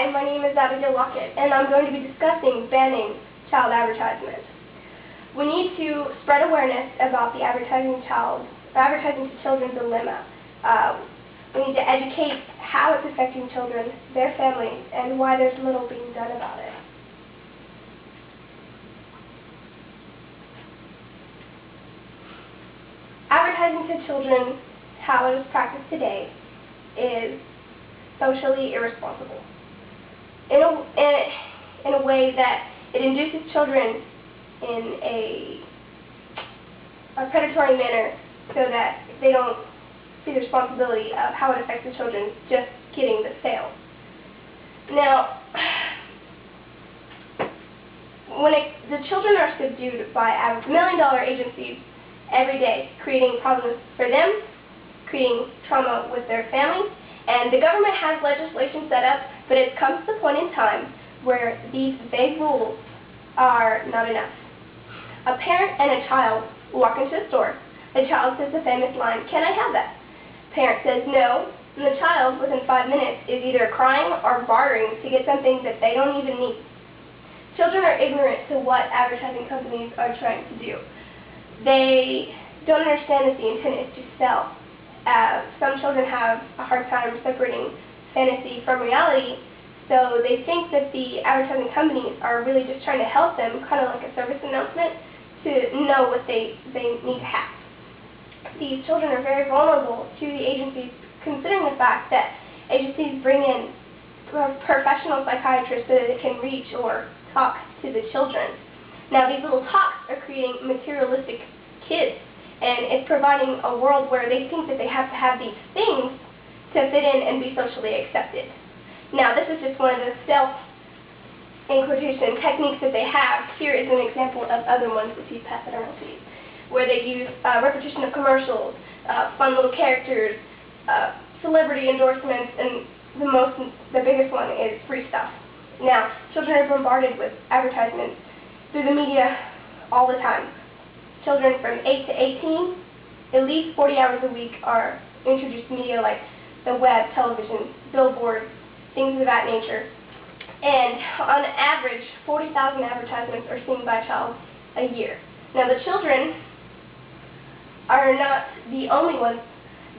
Hi, my name is Abigail Lockett, and I'm going to be discussing banning child advertisements. We need to spread awareness about the advertising to children dilemma. We need to educate how it's affecting children, their families, and why there's little being done about it. Advertising to children, how it is practiced today, is socially irresponsible. In a way that it induces children in a predatory manner so that they don't see the responsibility of how it affects the children just getting the sale. Now, when the children are subdued by million-dollar agencies every day, creating problems for them, creating trauma with their families, and the government has legislation set up, but it comes to the point in time where these vague rules are not enough. A parent and a child walk into a store. The child says the famous line, "Can I have that?" Parent says no, and the child, within 5 minutes, is either crying or bartering to get something that they don't even need. Children are ignorant to what advertising companies are trying to do. They don't understand that the intent is to sell. Some children have a hard time separating fantasy from reality, so they think that the advertising companies are really just trying to help them, kind of like a service announcement, to know what they need to have. These children are very vulnerable to the agencies, considering the fact that agencies bring in professional psychiatrists so that they can reach or talk to the children. Now, these little talks are creating materialistic kids, and it's providing a world where they think that they have to have these things to fit in and be socially accepted. Now, this is just one of the self-inquisition techniques that they have. Here is an example of other ones, if you pass it around to you, where they use repetition of commercials, fun little characters, celebrity endorsements, and the biggest one is free stuff. Now, children are bombarded with advertisements through the media all the time. Children from 8 to 18, at least 40 hours a week, are introduced to media like the web, television, billboards, things of that nature. And on average, 40,000 advertisements are seen by a child a year. Now, the children are not the only ones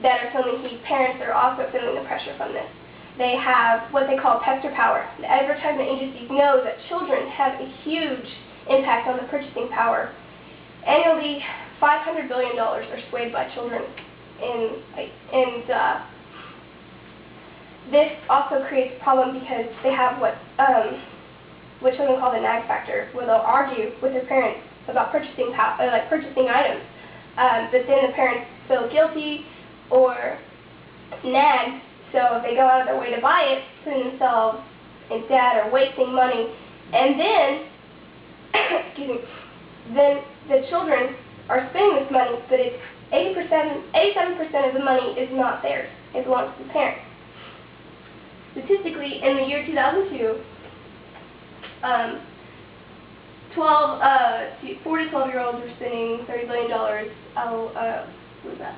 that are feeling the heat. Parents are also feeling the pressure from this. They have what they call pester power. The advertisement agencies know that children have a huge impact on the purchasing power. Annually, $500 billion are swayed by children, and this also creates a problem because they have what children call the nag factor, where they'll argue with their parents about purchasing items, but then the parents feel guilty or nagged, so they go out of their way to buy it, putting themselves in debt or wasting money, and then, excuse me, then the children are spending this money, but it's 87% of the money is not theirs. It belongs to the parents. Statistically, in the year 2002, 4 to 12-year-olds were spending $30 billion. What was that?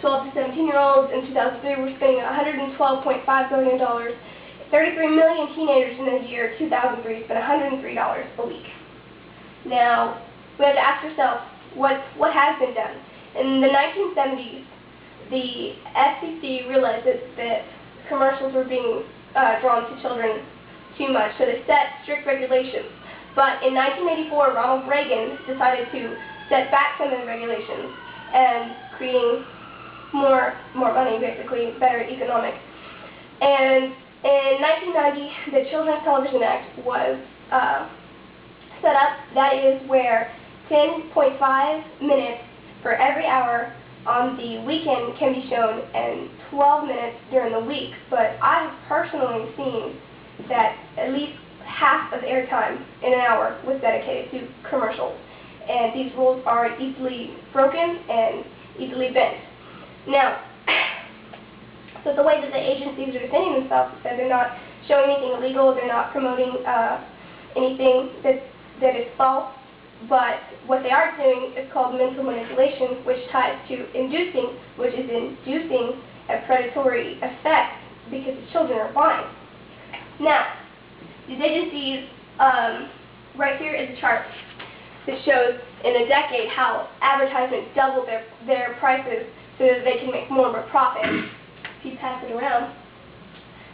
12 to 17-year-olds in 2003 were spending $112.5 billion. 33 million teenagers in the year 2003 spent $103 a week. Now, we have to ask ourselves, what has been done? In the 1970s, the FCC realized that commercials were being drawn to children too much, so they set strict regulations. But in 1984, Ronald Reagan decided to set back some of the regulations and creating more money, basically, better economics. And in 1990, the Children's Television Act was set up. That is where 10.5 minutes for every hour on the weekend can be shown and 12 minutes during the week. But I've personally seen that at least half of airtime in an hour was dedicated to commercials. And these rules are easily broken and easily bent. Now, so the way that the agencies are defending themselves is that they're not showing anything illegal, they're not promoting anything that is false, but what they are doing is called mental manipulation, which ties to inducing, which is inducing a predatory effect because the children are buying. Now, these agencies, right here is a chart that shows in a decade how advertisements doubled their prices so that they can make more of a profit. If you pass it around,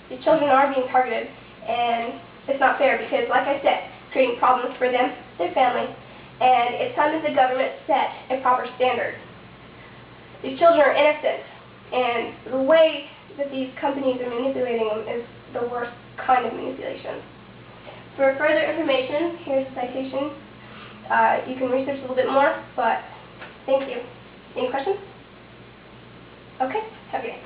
the children are being targeted, and it's not fair because, like I said, it's creating problems for them, their family, and it's time that the government set a proper standard. These children are innocent, and the way that these companies are manipulating them is the worst kind of manipulation. For further information, here's a citation. You can research a little bit more, but thank you. Any questions? Okay, have a good day.